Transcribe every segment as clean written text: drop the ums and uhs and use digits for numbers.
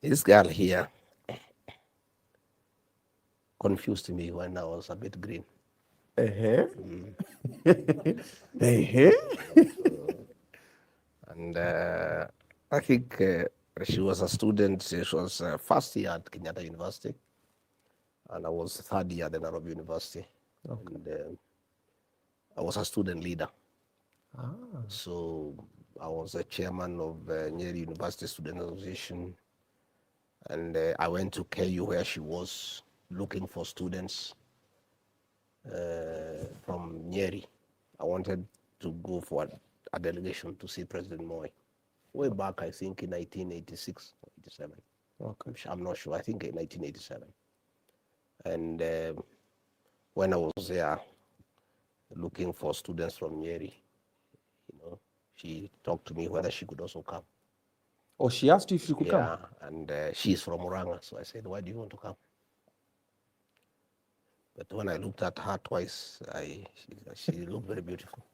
This girl here confused me when I was a bit green. Uh-huh. And I think she was a student. She was first year at Kenyatta University, and I was third year at Nairobi University. Okay. And I was a student leader. Ah. So I was the chairman of Nyeri University Student Association. And I went to KU where she was looking for students from Nyeri. I wanted to go for a delegation to see President Moi. Way back, I think in 1986 or 87. Okay. I'm not sure. I think in 1987. And when I was there looking for students from Nyeri, she talked to me whether she could also come. Oh, she asked you if you could come? Yeah, and she's from Uranga. So I said, why do you want to come? But when I looked at her twice, she looked very beautiful.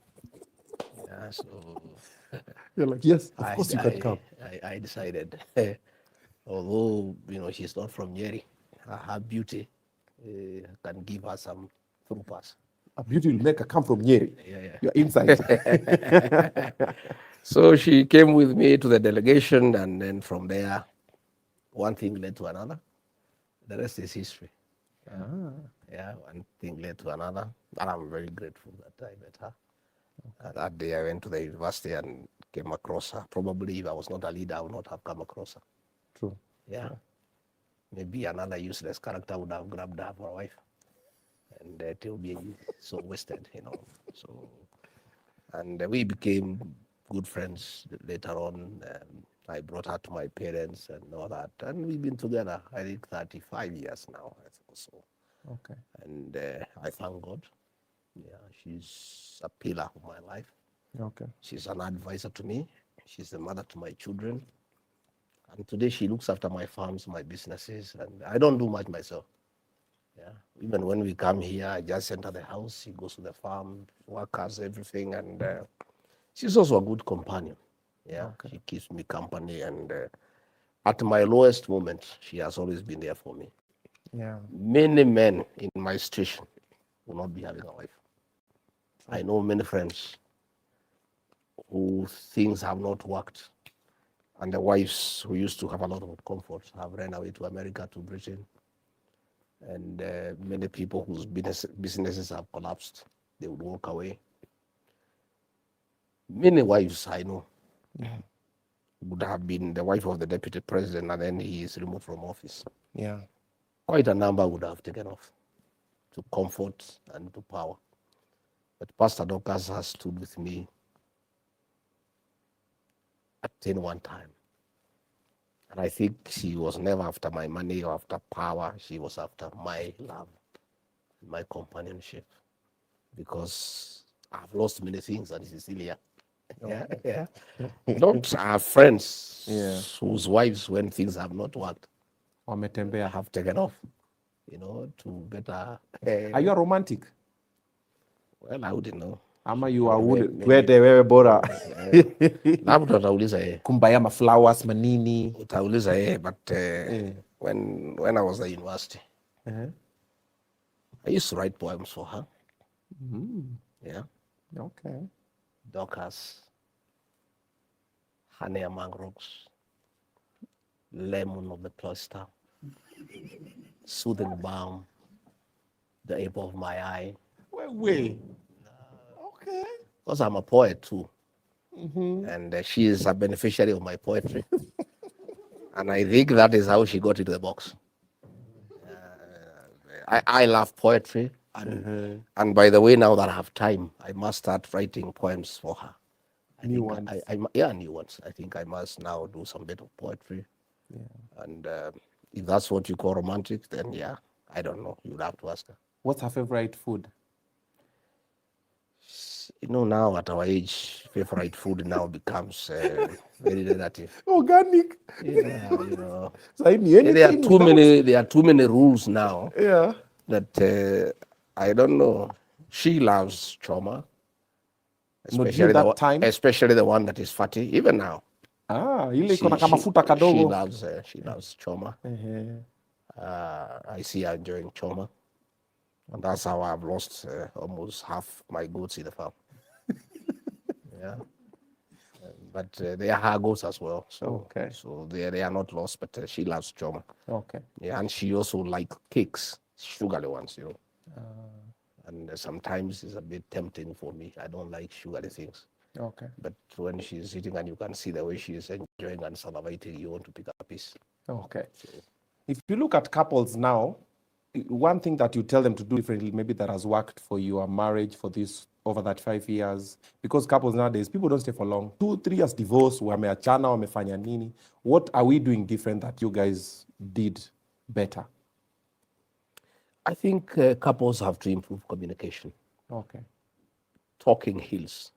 Yeah, so You're like, yes, of course you can come. I decided, although she's not from Nyeri, her beauty can give her some through pass. A beauty will make her come from Nyeri. Yeah. You're inside. So she came with me to the delegation, and then from there, one thing led to another. The rest is history. Yeah, one thing led to another, and I'm very grateful that I met her. That day I went to the university and came across her. Probably if I was not a leader, I would not have come across her. True. Yeah. Maybe another useless character would have grabbed her for a wife. And it will be so wasted, So, and we became good friends later on. I brought her to my parents and all that. And we've been together, I think, 35 years now, I think so. Okay. And I thank God. Yeah, she's a pillar of my life. Okay. She's an advisor to me. She's the mother to my children. And today she looks after my farms, my businesses, and I don't do much myself. Yeah, even when we come here, I just enter the house. She goes to the farm, workers, everything, and she's also a good companion. Yeah, okay. She keeps me company, and at my lowest moment, she has always been there for me. Yeah. Many men in my station will not be having a wife. I know many friends who things have not worked, and the wives who used to have a lot of comfort have run away to America, to Britain. And many people whose businesses have collapsed, they would walk away. Many wives I know would have been the wife of the deputy president, and then he is removed from office. Yeah. Quite a number would have taken off to comfort and to power. But Pastor Dorcas has stood with me at one time. And I think she was never after my money or after power. She was after my love, my companionship. Because I've lost many things, and she's still here. Yeah. Not our friends whose wives, when things have not worked, have taken off, to better. Are you a romantic? Well, I wouldn't know. Ama you are twende wewe bora. Labda utauliza yeye. Kumbaya ma flowers manini. Utauliza yeye, but when I was at university, I used to write poems for her. Yeah. Okay. Dorcas, honey among rocks, lemon of the cloister, soothing balm, the apple of my eye. Wait. Okay. Because I'm a poet too. And she is a beneficiary of my poetry. And I think that is how she got into the box. I love poetry. And by the way, now that I have time, I must start writing poems for her. New ones. New ones. I think I must now do some bit of poetry. Yeah. And if that's what you call romantic, then yeah, I don't know. You'll have to ask her. What's her favorite food? Now at our age, favorite food now becomes very relative. Organic. Yeah, So there are too many rules now. Yeah. That I don't know. She loves choma, especially the one that is fatty. Even now, ile iko na kamafuta kadogo. She loves choma. I see her enjoying choma. And that's how I've lost almost half my goats in the farm. Yeah. But they are her goats as well. So, so they are not lost, but she loves choma. Yeah, and she also likes cakes, sugary ones, And sometimes it's a bit tempting for me. I don't like sugary things. But when she's eating and you can see the way she is enjoying and salivating, you want to pick up a piece. So, if you look at couples now, one thing that you tell them to do differently, maybe that has worked for your marriage for this over that 5 years, because couples nowadays, people don't stay for long. 2-3 years divorce, wameachana, wamefanya nini. What are we doing different that you guys did better? I think couples have to improve communication. Talking heals.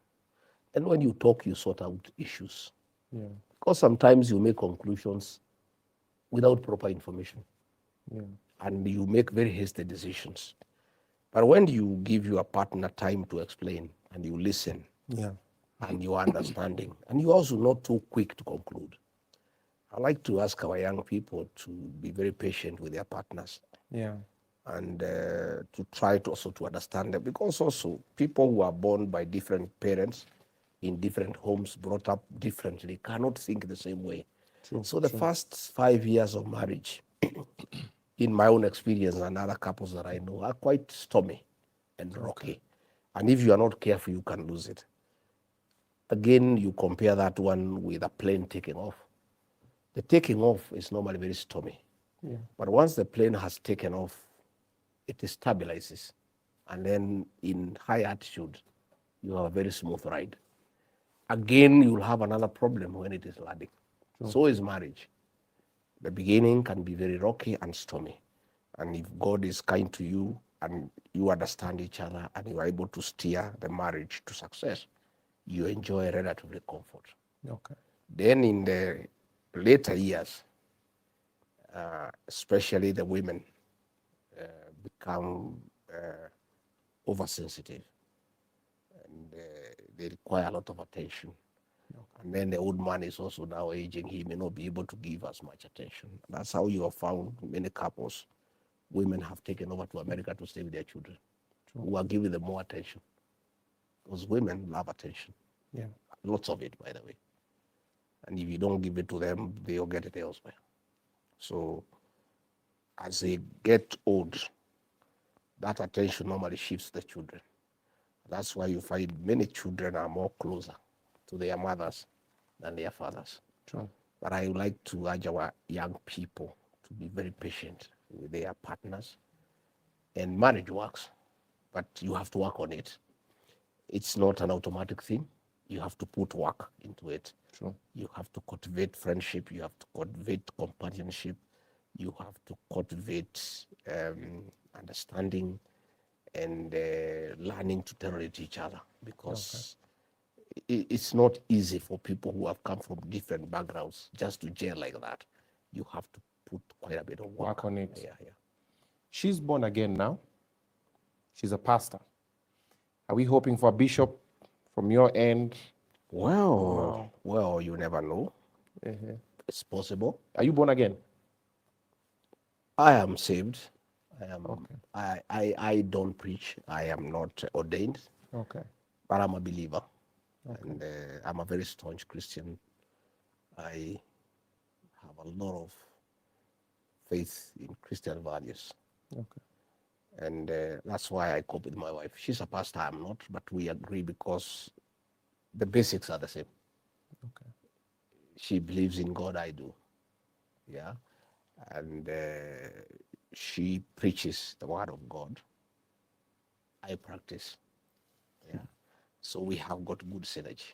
And when you talk, you sort out issues. Because sometimes you make conclusions without proper information. And you make very hasty decisions. But when you give your partner time to explain and you listen and you are understanding, and you're also not too quick to conclude. I like to ask our young people to be very patient with their partners. And to try to also to understand them, because also people who are born by different parents in different homes, brought up differently, cannot think the same way. So the first 5 years of marriage, in my own experience and other couples that I know, are quite stormy and rocky. And if you are not careful, you can lose it. Again, you compare that one with a plane taking off. The taking off is normally very stormy. But once the plane has taken off, it stabilizes. And then in high altitude, you have a very smooth ride. Again, you'll have another problem when it is landing. So is marriage. The beginning can be very rocky and stormy. And if God is kind to you and you understand each other and you are able to steer the marriage to success, you enjoy relatively comfort. Then in the later years, especially the women become oversensitive. And they require a lot of attention. And then the old man is also now aging. He may not be able to give as much attention. That's how you have found many couples. Women have taken over to America to stay with their children, who are giving them more attention. Because women love attention. Lots of it, by the way. And if you don't give it to them, they'll get it elsewhere. So as they get old, that attention normally shifts the children. That's why you find many children are more closer to their mothers than their fathers. But I would like to urge our young people to be very patient with their partners. And marriage works, but you have to work on it. It's not an automatic thing. You have to put work into it. You have to cultivate friendship. You have to cultivate companionship. You have to cultivate understanding and learning to tolerate each other, because it's not easy for people who have come from different backgrounds just to gel like that. You have to put quite a bit of work on it. Yeah. She's born again now. She's a pastor. Are we hoping for a bishop from your end? Well, you never know. It's possible. Are you born again? I am saved. I don't preach. I am not ordained. But I'm a believer. And I'm a very staunch Christian. I have a lot of faith in Christian values. And that's why I cope with my wife. She's a pastor, I'm not, but we agree because the basics are the same. She believes in God, I do. Yeah. And she preaches the word of God. I practice. Yeah. So we have got good synergy.